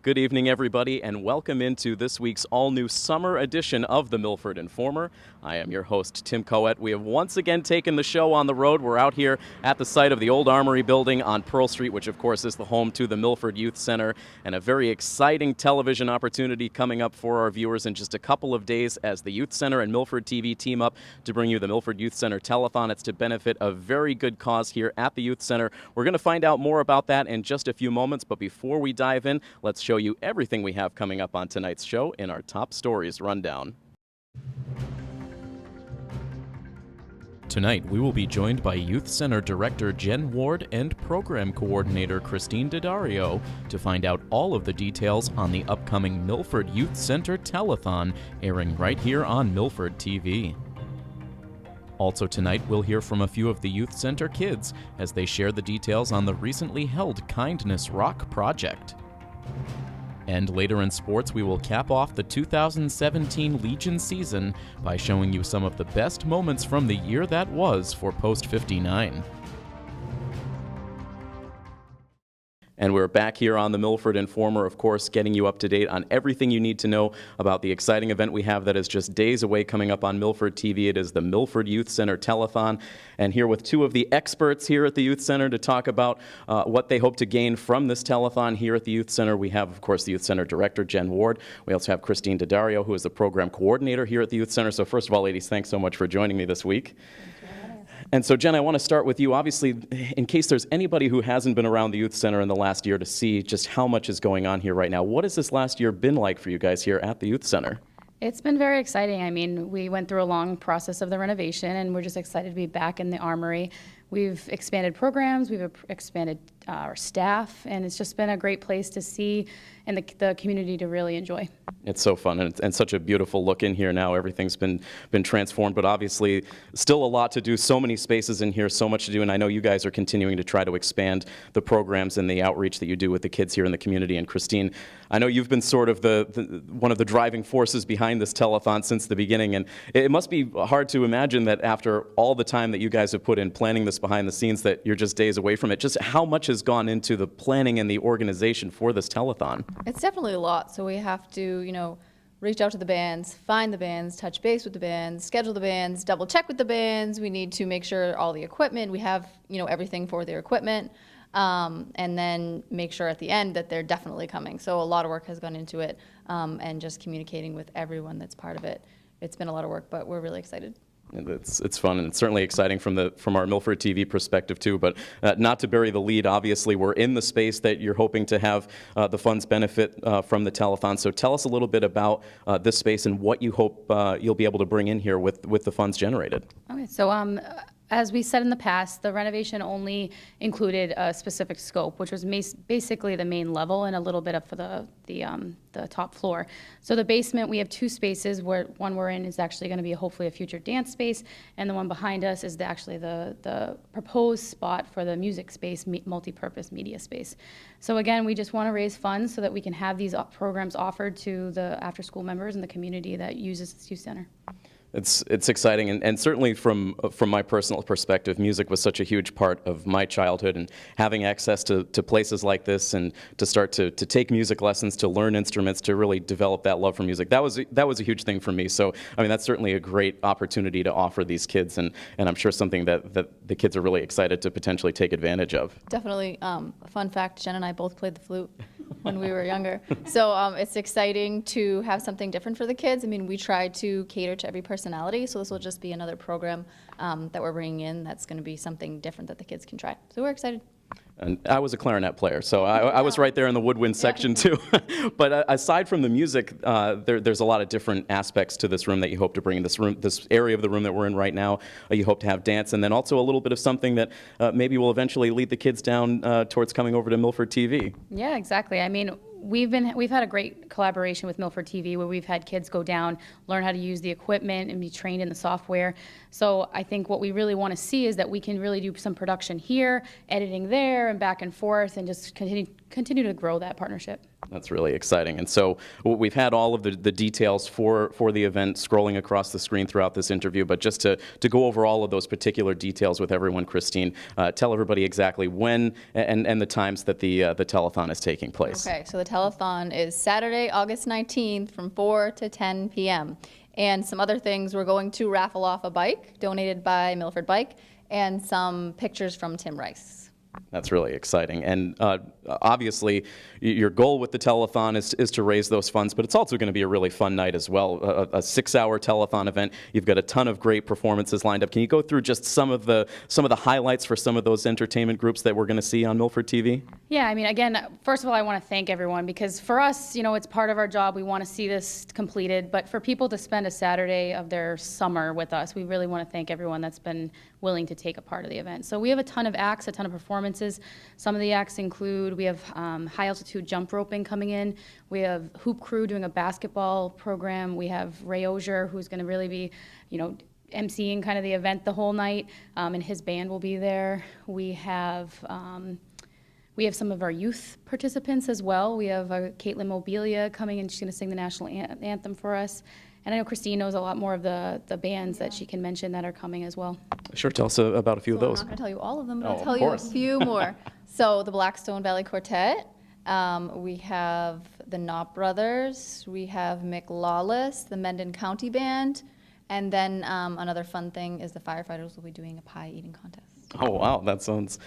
Good evening, everybody, and welcome into this week's all-new summer edition of the Milford Informer. I am your host, Tim Coet. We have once again taken the show on the road. We're out here at the site of the old Armory building on Pearl Street, which, of course, is the home to the Milford Youth Center, and a very exciting television opportunity coming up for our viewers in just a couple of days as the Youth Center and Milford TV team up to bring you the Milford Youth Center Telethon. It's to benefit a very good cause here at the Youth Center. We're going to find out more about that in just a few moments, but before we dive in, let's show you everything we have coming up on tonight's show in our top stories rundown. Tonight, we will be joined by Youth Center Director Jen Ward and Program Coordinator Christine Daddario to find out all of the details on the upcoming Milford Youth Center Telethon, airing right here on Milford TV. Also tonight, we'll hear from a few of the Youth Center kids as they share the details on the recently held Kindness Rock project. And later in sports, we will cap off the 2017 Legion season by showing you some of the best moments from the year that was for Post 59. And we're back here on the Milford Informer, of course, getting you up to date on everything you need to know about the exciting event we have that is just days away coming up on Milford TV. It is the Milford Youth Center Telethon. And here with two of the experts here at the Youth Center to talk about what they hope to gain from this telethon here at the Youth Center. We have, of course, the Youth Center Director, Jen Ward. We also have Christine Daddario, who is the Program Coordinator here at the Youth Center. So first of all, ladies, thanks so much for joining me this week. And so, Jen, I want to start with you. Obviously, in case there's anybody who hasn't been around the Youth Center in the last year to see just how much is going on here right now, what has this last year been like for you guys here at the Youth Center? It's been very exciting. I mean, we went through a long process of the renovation, and we're just excited to be back in the Armory. We've expanded programs, we've expanded our staff, and it's just been a great place to see and the community to really enjoy. It's so fun, and such a beautiful look in here now. Everything's been transformed, but obviously still a lot to do. So many spaces in here, so much to do, and I know you guys are continuing to try to expand the programs and the outreach that you do with the kids here in the community. And Christine, I know you've been sort of one of the driving forces behind this telethon since the beginning, and it must be hard to imagine that after all the time that you guys have put in planning this behind the scenes, that you're just days away from it. Just how much has gone into the planning and the organization for this telethon? It's definitely a lot, so we have to, reach out to the bands, find the bands, touch base with the bands, schedule the bands, double check with the bands. We need to make sure all the equipment, we have, everything for their equipment, and then make sure at the end that they're definitely coming. So a lot of work has gone into it, and just communicating with everyone that's part of it. It's been a lot of work, but we're really excited. It's fun, and it's certainly exciting from our Milford TV perspective too, but not to bury the lead, obviously we're in the space that you're hoping to have the funds benefit from the telethon. So tell us a little bit about this space and what you hope you'll be able to bring in here with the funds generated. Okay, so as we said in the past, the renovation only included a specific scope, which was basically the main level and a little bit up for the top floor. So the basement, we have two spaces. Where one we're in is actually going to be hopefully a future dance space, and the one behind us is actually the proposed spot for the music space, multi-purpose media space. So again, we just want to raise funds so that we can have these programs offered to the after-school members and the community that uses this youth center. It's exciting, and certainly from my personal perspective, music was such a huge part of my childhood, and having access to places like this and to start to take music lessons, to learn instruments, to really develop that love for music, that was a huge thing for me. So I mean, that's certainly a great opportunity to offer these kids, and I'm sure something that the kids are really excited to potentially take advantage of. Definitely. A fun fact, Jen and I both played the flute when we were younger. So it's exciting to have something different for the kids. I mean, we try to cater to every personality, so this will just be another program that we're bringing in that's going to be something different that the kids can try. So we're excited. And I was a clarinet player, so I was right there in the woodwind section too. But aside from the music, there's a lot of different aspects to this room that you hope to bring in. This area of the room that we're in right now, you hope to have dance, and then also a little bit of something that maybe will eventually lead the kids down towards coming over to Milford TV. Yeah, exactly. I mean, we've had a great collaboration with Milford TV where we've had kids go down, learn how to use the equipment and be trained in the software. So I think what we really want to see is that we can really do some production here, editing there, and back and forth, and just continue to grow that partnership. That's really exciting. And so we've had all of the details for the event scrolling across the screen throughout this interview, but just to go over all of those particular details with everyone, Christine, tell everybody exactly when and the times that the telethon is taking place. Okay, so the telethon is Saturday, August 19th from 4 to 10 p.m. And some other things, we're going to raffle off a bike donated by Milford Bike and some pictures from Tim Rice. That's really exciting. And obviously, your goal with the telethon is to raise those funds, but it's also going to be a really fun night as well. A 6-hour telethon event. You've got a ton of great performances lined up. Can you go through just some of the highlights for some of those entertainment groups that we're going to see on Milford TV? Yeah, I mean, again, first of all, I want to thank everyone because for us, it's part of our job. We want to see this completed, but for people to spend a Saturday of their summer with us, we really want to thank everyone that's been willing to take a part of the event. So we have a ton of acts, a ton of performances. Some of the acts include, we have high altitude jump roping coming in. We have Hoop Crew doing a basketball program. We have Ray Osier, who's going to really be, emceeing kind of the event the whole night, and his band will be there. We have some of our youth participants as well. We have Caitlin Mobilia coming and she's going to sing the national anthem for us. And I know Christine knows a lot more of the bands that she can mention that are coming as well. Sure, tell us about a few of those. I'm not going to tell you all of them, but Oh, I'll tell of you a course. few more. So the Blackstone Valley Quartet, we have the Knott Brothers, we have Mick Lawless, the Mendon County Band, and then another fun thing is the firefighters will be doing a pie eating contest. Oh, wow, that sounds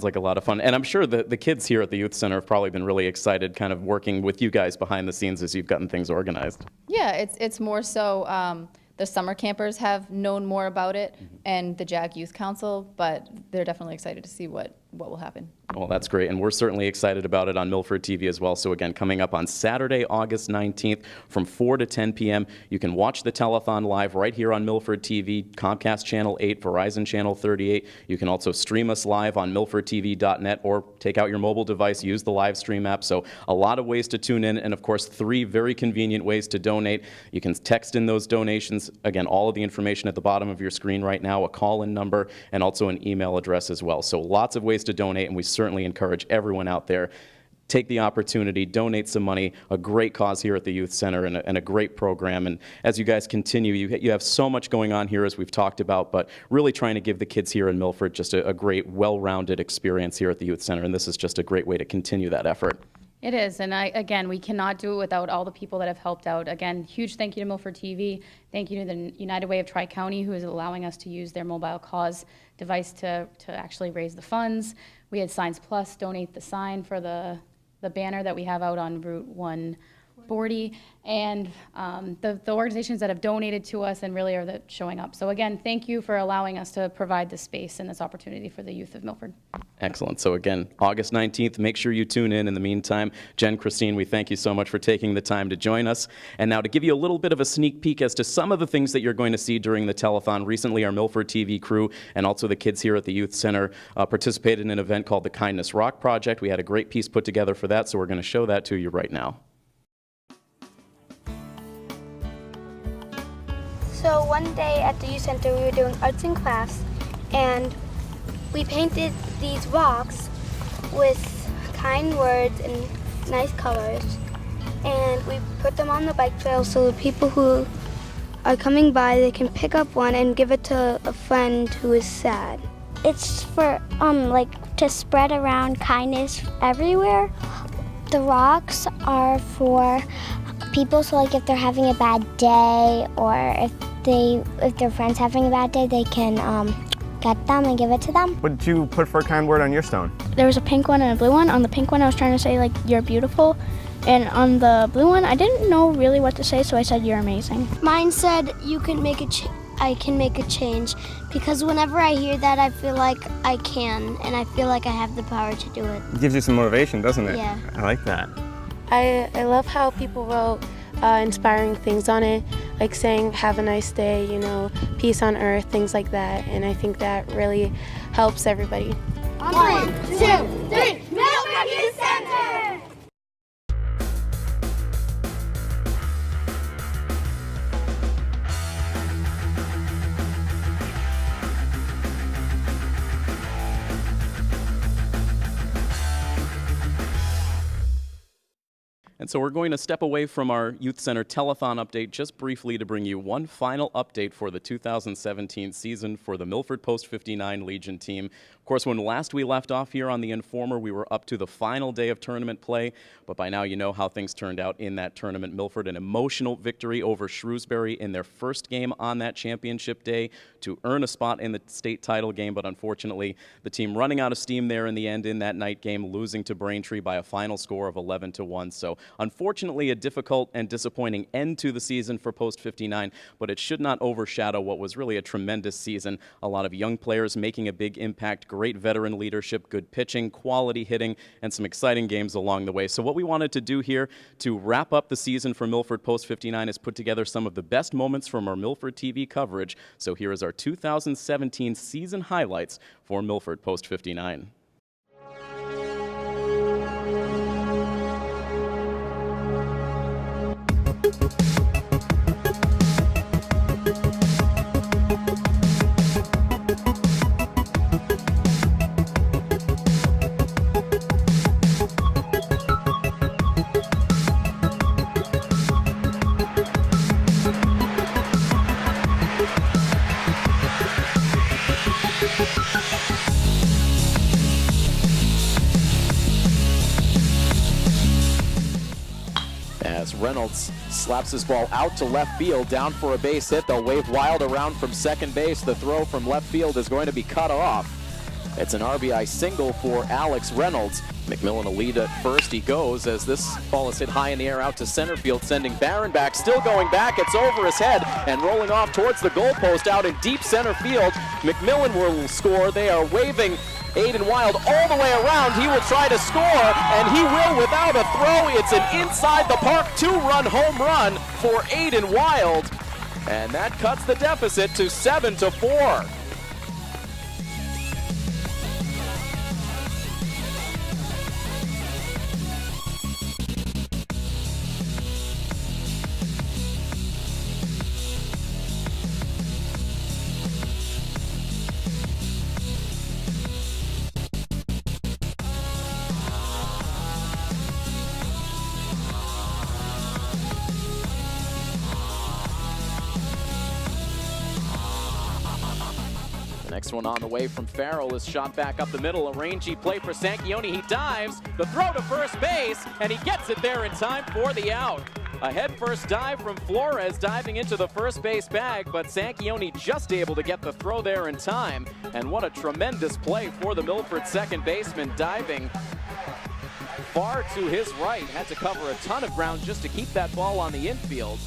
like a lot of fun. And I'm sure the kids here at the Youth Center have probably been really excited kind of working with you guys behind the scenes as you've gotten things organized. Yeah, it's more so the summer campers have known more about it and the JAG Youth Council, but they're definitely excited to see what will happen. Well, that's great, and we're certainly excited about it on Milford TV as well. So again, coming up on Saturday, August 19th from 4 to 10 p.m. You can watch the telethon live right here on Milford TV, Comcast Channel 8, Verizon Channel 38. You can also stream us live on milfordtv.net or take out your mobile device, use the live stream app. So a lot of ways to tune in, and of course, 3 very convenient ways to donate. You can text in those donations. Again, all of the information at the bottom of your screen right now, a call-in number, and also an email address as well. So lots of ways to donate, and we certainly encourage everyone out there, take the opportunity, donate some money, a great cause here at the Youth Center and a great program. And as you guys continue, you have so much going on here as we've talked about, but really trying to give the kids here in Milford just a great, well-rounded experience here at the Youth Center, and this is just a great way to continue that effort. It is, and again, we cannot do it without all the people that have helped out. Again, huge thank you to Milford TV. Thank you to the United Way of Tri-County, who is allowing us to use their mobile cause device to actually raise the funds. We had Signs Plus donate the sign for the banner that we have out on Route 140, and the organizations that have donated to us and really are showing up. So again, thank you for allowing us to provide this space and this opportunity for the youth of Milford. Excellent. So again, August 19th, make sure you tune in the meantime. Jen, Christine, we thank you so much for taking the time to join us. And now to give you a little bit of a sneak peek as to some of the things that you're going to see during the telethon, recently our Milford TV crew and also the kids here at the Youth Center participated in an event called the Kindness Rock Project. We had a great piece put together for that, so we're going to show that to you right now. So one day at the youth center we were doing arts and crafts, and we painted these rocks with kind words and nice colors, and we put them on the bike trail so the people who are coming by, they can pick up one and give it to a friend who is sad. It's for to spread around kindness everywhere. The rocks are for people, so if they're having a bad day or if their friend's having a bad day, they can get them and give it to them. What did you put for a kind word on your stone? There was a pink one and a blue one. On the pink one I was trying to say you're beautiful, and on the blue one I didn't know really what to say, so I said you're amazing. Mine said you can make I can make a change, because whenever I hear that I feel like I can, and I feel like I have the power to do it. It gives you some motivation, doesn't it? Yeah. I like that. I love how people wrote inspiring things on it, like saying have a nice day, peace on earth, things like that, and I think that really helps everybody. 1, 2, 3, Milford Youth Center! And so we're going to step away from our Youth Center Telethon update just briefly to bring you one final update for the 2017 season for the Milford Post 59 Legion team. Of course, when last we left off here on the Informer, we were up to the final day of tournament play, but by now you know how things turned out in that tournament. Milford, an emotional victory over Shrewsbury in their first game on that championship day to earn a spot in the state title game, but unfortunately the team running out of steam there in the end in that night game, losing to Braintree by a final score of 11-1. So unfortunately a difficult and disappointing end to the season for Post 59, but it should not overshadow what was really a tremendous season. A lot of young players making a big impact, great veteran leadership, good pitching, quality hitting, and some exciting games along the way. So what we wanted to do here to wrap up the season for Milford Post 59 is put together some of the best moments from our Milford TV coverage. So here is our 2017 season highlights for Milford Post 59. As Reynolds slaps his ball out to left field, down for a base hit. They'll wave wild around from second base. The throw from left field is going to be cut off. It's an RBI single for Alex Reynolds. McMillan will lead at first. He goes as this ball is hit high in the air out to center field, sending Barron back. Still going back. It's over his head and rolling off towards the goalpost out in deep center field. McMillan will score. They are waving Aiden Wild all the way around. He will try to score, and he will without a throw. It's an inside the park two-run home run for Aiden Wild, and that cuts the deficit to 7-4. Next one on the way from Farrell is shot back up the middle. A rangy play for Sanchione. He dives, the throw to first base, and he gets it there in time for the out. A head-first dive from Flores diving into the first base bag, but Sanchione just able to get the throw there in time. And what a tremendous play for the Milford second baseman, diving far to his right. Had to cover a ton of ground just to keep that ball on the infield.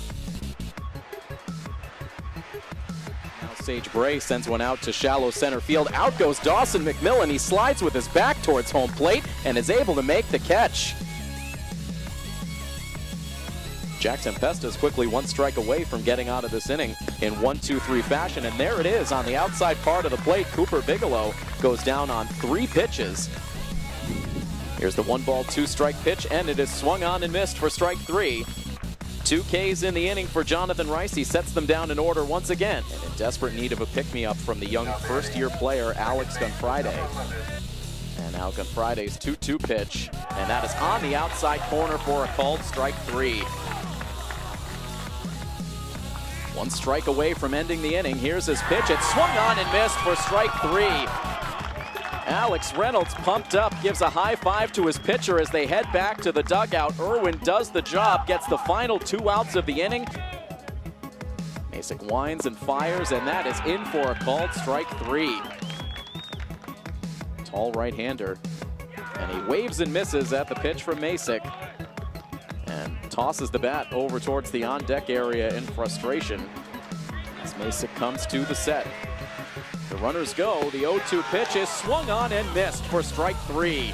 Sage Bray sends one out to shallow center field. Out goes Dawson McMillan. He slides with his back towards home plate and is able to make the catch. Jack Tempesta is quickly one strike away from getting out of this inning in 1-2-3 fashion, and there it is on the outside part of the plate. Cooper Bigelow goes down on 3 pitches. Here's the 1-ball, 2-strike pitch, and it is swung on and missed for strike 3. 2 Ks in the inning for Jonathan Rice. He sets them down in order once again, and in desperate need of a pick-me-up from the young first-year player, Alex Gunfriday. And now Gunfriday's 2-2 pitch, and that is on the outside corner for a called strike 3. 1 strike away from ending the inning. Here's his pitch. It's swung on and missed for strike 3. Alex Reynolds pumped up, gives a high five to his pitcher as they head back to the dugout. Irwin does the job, gets the final 2 outs of the inning. Masick winds and fires, and that is in for a called strike 3. Tall right-hander, and he waves and misses at the pitch from Masick, and tosses the bat over towards the on-deck area in frustration as Masick comes to the set. The runners go. The 0-2 pitch is swung on and missed for strike 3.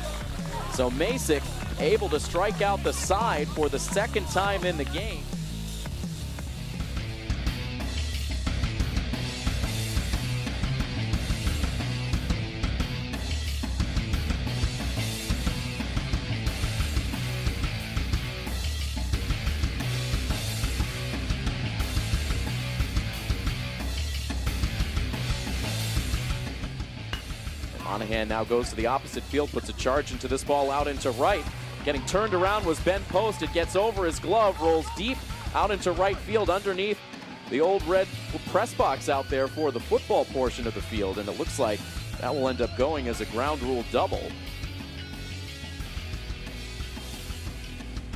So Masick able to strike out the side for the second time in the game. Monahan now goes to the opposite field, puts a charge into this ball out into right. Getting turned around was Ben Post. It gets over his glove, rolls deep out into right field underneath the old red press box out there for the football portion of the field, and it looks like that will end up going as a ground rule double.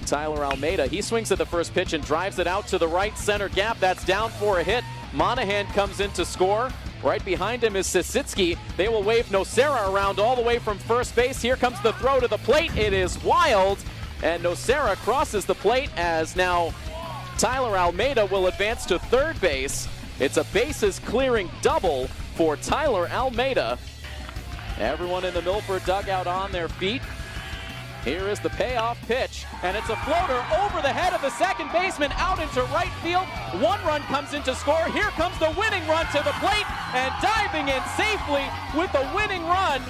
Tyler Almeida, he swings at the first pitch and drives it out to the right center gap. That's down for a hit. Monahan comes in to score. Right behind him is Sisitsky. They will wave Nocera around all the way from first base. Here comes the throw to the plate. It is wild, and Nocera crosses the plate as now Tyler Almeida will advance to third base. It's a bases clearing double for Tyler Almeida. Everyone in the Milford dugout on their feet. Here is the payoff pitch, and it's a floater over the head of the second baseman out into right field. One run comes in to score. Here comes the winning run to the plate, and diving in safely with the winning run.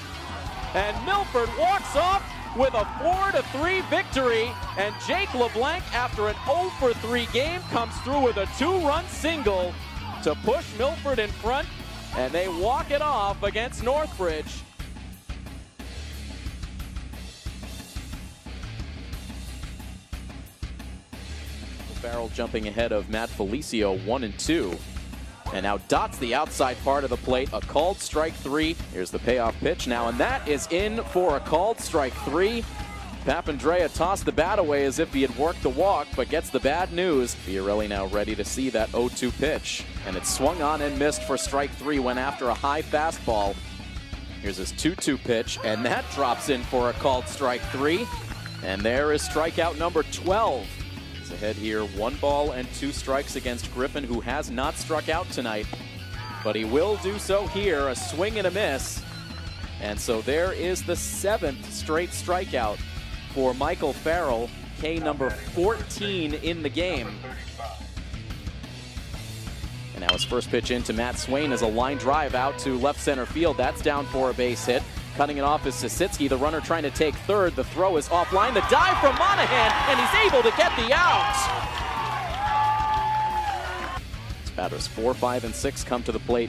And Milford walks off with a 4-3 victory, and Jake LeBlanc, after an 0-for-3 game, comes through with a 2-run single to push Milford in front, and they walk it off against Northbridge. Farrell jumping ahead of Matt Felicio, 1-2. And now dots the outside part of the plate. A called strike 3. Here's the payoff pitch now, and that is in for a called strike 3. Papandrea tossed the bat away as if he had worked the walk, but gets the bad news. Fiorelli now ready to see that 0-2 pitch. And it's swung on and missed for strike 3. Went after a high fastball. Here's his 2-2 pitch, and that drops in for a called strike 3. And there is strikeout number 12. Ahead here, 1 ball and 2 strikes against Griffin, who has not struck out tonight, but he will do so here. A swing and a miss, and so there is the 7th straight strikeout for Michael Farrell, K number 14 in the game. And now his first pitch into Matt Swain is a line drive out to left center field. That's down for a base hit. Cutting it off is Sisitsky, the runner trying to take third. The throw is offline. The dive from Monahan, and he's able to get the out. Batters 4, 5, and 6 come to the plate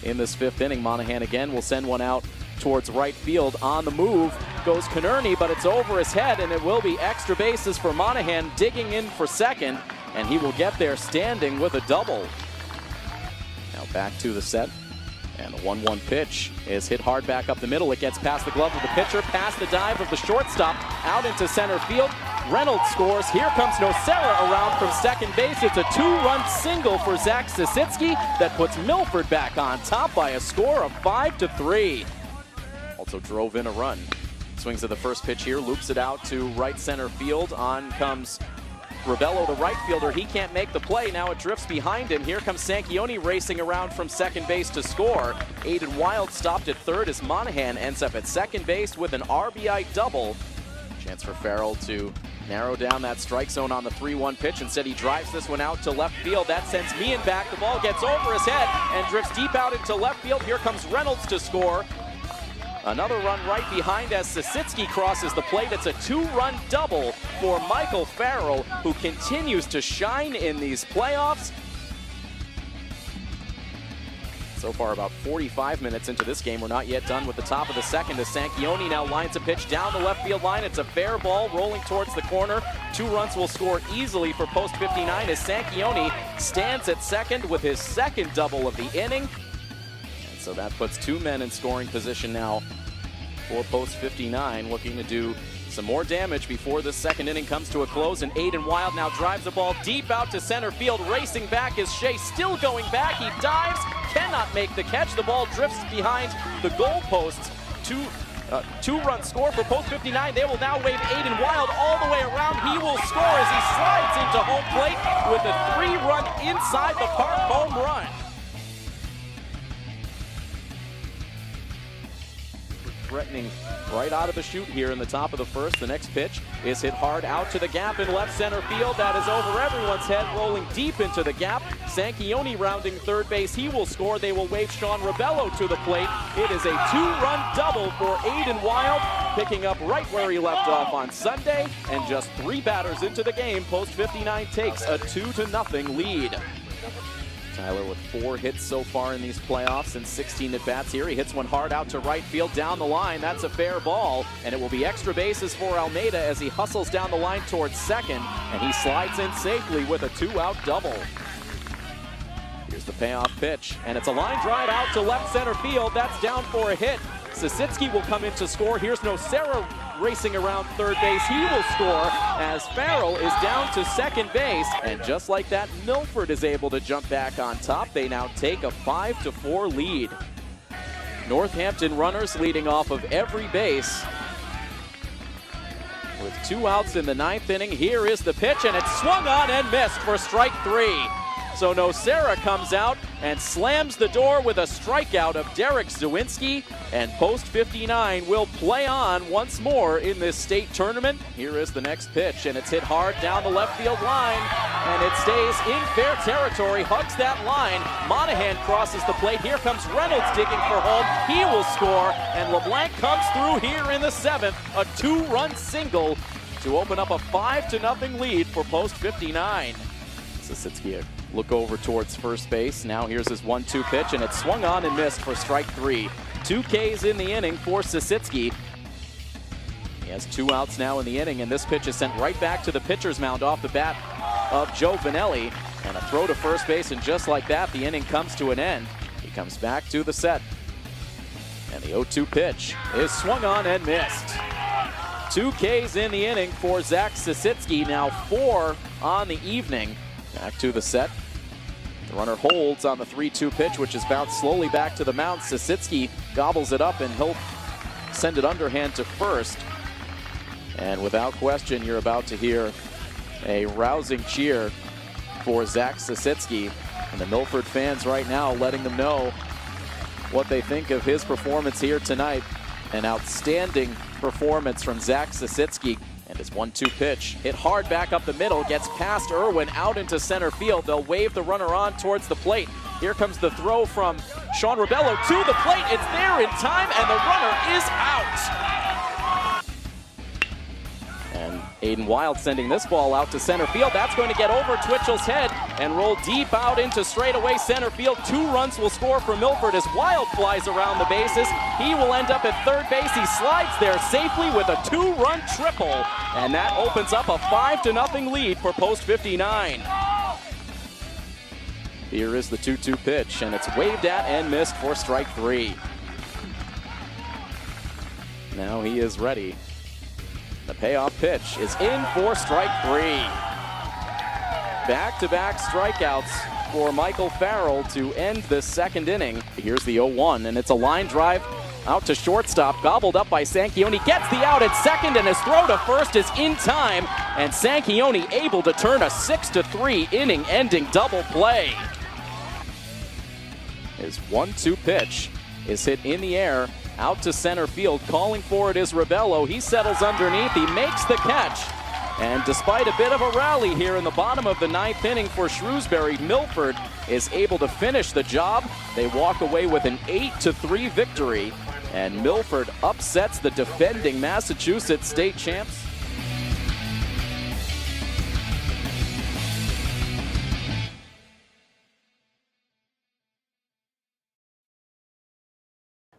in this 5th inning. Monahan again will send one out towards right field. On the move goes Konerney, but it's over his head, and it will be extra bases for Monahan, digging in for second, and he will get there standing with a double. Now back to the set. And the 1-1 pitch is hit hard back up the middle. It gets past the glove of the pitcher, past the dive of the shortstop, out into center field. Reynolds scores. Here comes Nocera around from second base. It's a 2-run single for Zach Sisitsky that puts Milford back on top by a score of 5-3. Also drove in a run. Swings at the first pitch here, loops it out to right center field. On comes Rebello, the right fielder. He can't make the play. Now it drifts behind him. Here comes Sanchioni racing around from second base to score. Aiden Wild stopped at third as Monahan ends up at second base with an RBI double. Chance for Farrell to narrow down that strike zone on the 3-1 pitch. Instead, he drives this one out to left field. That sends Meehan back. The ball gets over his head and drifts deep out into left field. Here comes Reynolds to score. Another run right behind as Sisitsky crosses the plate. It's a 2-run double for Michael Farrell, who continues to shine in these playoffs. So far, about 45 minutes into this game. We're not yet done with the top of the second as Sanchioni now lines a pitch down the left field line. It's a fair ball rolling towards the corner. 2 runs will score easily for post 59 as Sanchioni stands at second with his second double of the inning. So that puts 2 men in scoring position now for post 59, looking to do some more damage before this second inning comes to a close. And Aiden Wild now drives the ball deep out to center field. Racing back is Shea, still going back. He dives, cannot make the catch. The ball drifts behind the goal posts. 2-run score for post 59. They will now wave Aiden Wild all the way around. He will score as he slides into home plate with a 3-run inside the park home run. Threatening right out of the chute here in the top of the first. The next pitch is hit hard out to the gap in left center field. That is over everyone's head, rolling deep into the gap. Sanchioni rounding third base. He will score. They will wave Sean Rebello to the plate. It is a 2-run double for Aiden Wild, picking up right where he left off on Sunday. And just 3 batters into the game, post 59 takes a 2-0 lead. Tyler with 4 hits so far in these playoffs and 16 at-bats here. He hits one hard out to right field down the line. That's a fair ball, and it will be extra bases for Almeida as he hustles down the line towards second, and he slides in safely with a 2-out double. Here's the payoff pitch, and it's a line drive out to left center field. That's down for a hit. Sisitsky will come in to score. Here's Nocera racing around third base. He will score as Farrell is down to second base. And just like that, Milford is able to jump back on top. They now take a 5-4 lead. Northampton runners leading off of every base. With 2 outs in the 9th inning, here is the pitch, and it's swung on and missed for strike 3. So Nocera comes out and slams the door with a strikeout of Derek Zawinski, and Post 59 will play on once more in this state tournament. Here is the next pitch, and it's hit hard down the left field line, and it stays in fair territory, hugs that line. Monahan crosses the plate. Here comes Reynolds digging for home. He will score, and LeBlanc comes through here in the 7th, a 2-run single to open up a 5-0 lead for Post 59. Sisitsky look over towards first base. Now here's his 1-2 pitch, and it's swung on and missed for strike 3. 2 Ks in the inning for Sisitsky. He has 2 outs now in the inning, and this pitch is sent right back to the pitcher's mound off the bat of Joe Vanelli. And a throw to first base, and just like that, the inning comes to an end. He comes back to the set. And the 0-2 pitch is swung on and missed. 2 Ks in the inning for Zach Sisitsky, now 4 on the evening. Back to the set. The runner holds on the 3-2 pitch, which is bounced slowly back to the mound. Sisitsky gobbles it up, and he'll send it underhand to first. And without question, you're about to hear a rousing cheer for Zach Sisitsky. And the Milford fans right now letting them know what they think of his performance here tonight. An outstanding performance from Zach Sisitsky. And his 1-2 pitch hit hard back up the middle, gets past Irwin out into center field. They'll wave the runner on towards the plate. Here comes the throw from Sean Rebello to the plate. It's there in time, and the runner is out. And Aiden Wild sending this ball out to center field. That's going to get over Twitchell's head and roll deep out into straightaway center field. 2 runs will score for Milford as Wild flies around the bases. He will end up at third base. He slides there safely with a 2-run triple. And that opens up a 5-0 lead for Post 59. Here is the 2-2 pitch, and it's waved at and missed for strike 3. Now he is ready. The payoff pitch is in for strike 3. Back-to-back strikeouts for Michael Farrell to end the 2nd inning. Here's the 0-1, and it's a line drive out to shortstop, gobbled up by Sanchioni. Gets the out at second, and his throw to first is in time. And Sanchioni able to turn a 6-3 inning-ending double play. His 1-2 pitch is hit in the air out to center field. Calling for it is Rebello. He settles underneath. He makes the catch. And despite a bit of a rally here in the bottom of the 9th inning for Shrewsbury, Milford is able to finish the job. They walk away with an 8-3 victory. And Milford upsets the defending Massachusetts state champs.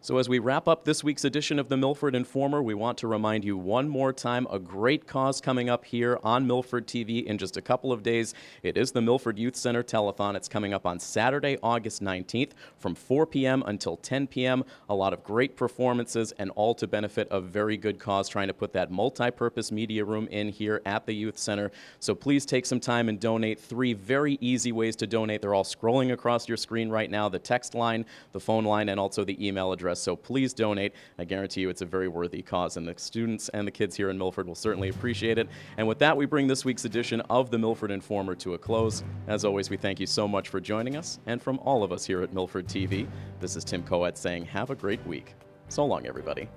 So as we wrap up this week's edition of the Milford Informer, we want to remind you one more time, a great cause coming up here on Milford TV in just a couple of days. It is the Milford Youth Center Telethon. It's coming up on Saturday, August 19th from 4 p.m. until 10 p.m. A lot of great performances, and all to benefit a very good cause, trying to put that multi-purpose media room in here at the Youth Center. So please take some time and donate. 3 very easy ways to donate. They're all scrolling across your screen right now: the text line, the phone line, and also the email address. So please donate. I guarantee you it's a very worthy cause, and the students and the kids here in Milford will certainly appreciate it. And with that, we bring this week's edition of the Milford Informer to a close. As always, we thank you so much for joining us, and from all of us here at Milford TV, this is Tim Coet saying have a great week. So long, everybody.